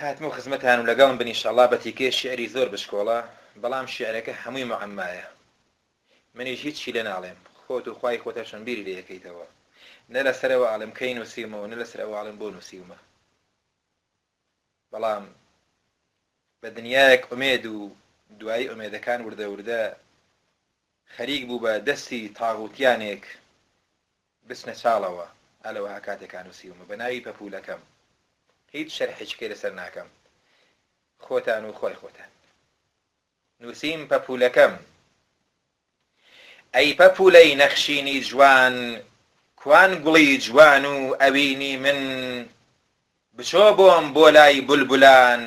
هاتمو خزمەتان و لەگەڵم بن ئینشەڵڵا بەتیکێ شیعری زۆر بشکۆڵە بەڵام شیعرەکە هەمووی معەمایە منیش هیچی لێ ناڵێم خۆت و خوای خۆتەشان بیری لێ یەکەیتەوە نە لەسەرەوە عالم کەی نووسیمەوە نە لەسەرەوە عالم بۆ نووسیومە بەڵام بە دنیایەک ئومێد و دوایی ئومێدەکان وردە وردە خەریک بوو بە دەستی تاغوتیانێک بچنە چاڵەوە ئەلەوە کاتێکان نووسیومە بە ناوی پەپوولەکەم هیچ شەرحێکێ لەسەر ناکەم خۆتان و خۆی خۆتان نووسیم پەپوولەکەم ئەی پەپوولەی نەخشینی جوان کوان گوڵی جوان و ئەوینی من بچۆ بۆم بۆ لای بولبولان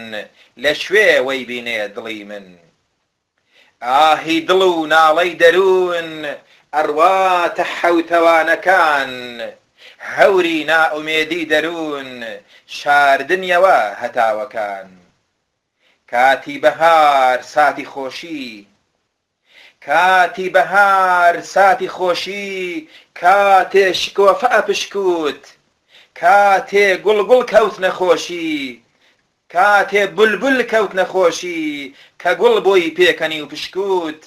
لە شوێ وەی بینێ دڵی من ئاهی دڵ و ناڵەی دەروون ئەڕواتە حەوتەوانەکان هەوری نائومێدی دەروون شاردنیەوە هەتاوەکان کاتی بەهار ساتی خۆشی کاتی بەهار ساتی خۆشی کاتێ شکۆفە ئەپشکوت کاتێ گوڵگوڵ کەوت نەخۆشی کاتێ بولبول کەوت نەخۆشی کە گوڵ بۆی پێکەنی و پشکوت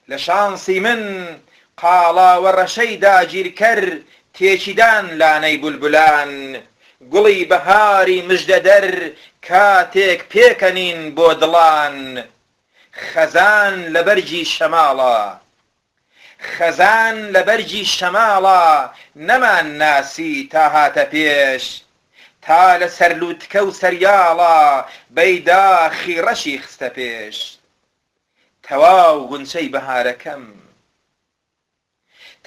لە شانسی من قاڵاوە ڕەشەی داگیرکەر تێکیدان لانەی بولبولان گوڵی بەهاری مژدەدەر کاتێک پێکەنین بۆ دڵان خەزان لە بەرجی شەماڵە نەمان ناسی تا هاتە پێش تا لە سەرلووتکە و سەریاڵە بەیداخی ڕەشی خستە پێش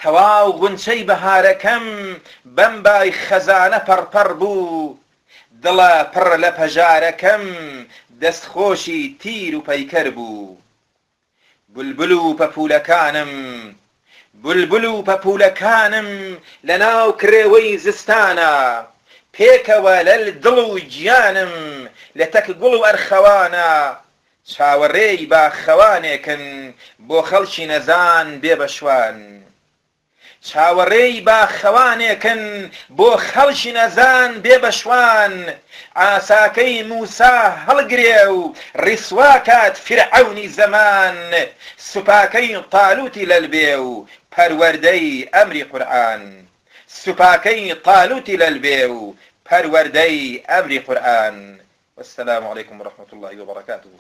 تەواو غونچەی بەهارەکەم بەمبای خەزانە پەڕپەڕ بوو دڵە پڕ لە پەژارەکەم دەستخۆشی تیر و پەیکەر بوو بولبول و پەپوولەکانم لەناو کرێوەی زستانە پێکەوە لە دڵ و گیانم لە تەک گوڵ و ئەرخەوانە چاوەڕێی باخەوانێکن بۆ خەڵکی نەزان بێ بەشوان چاوەڕێی باخەوانێکن بۆ خەڵکی نەزان بێ بەشوان ئاساکەی موسا هەڵگرێ و ڕیسواکات فرعەونی زەمان سوپاکەی تاڵوتی لەلبێ و پەروەردەی ئەمری قورئان والسلام عليكم ورحمة الله وبركاته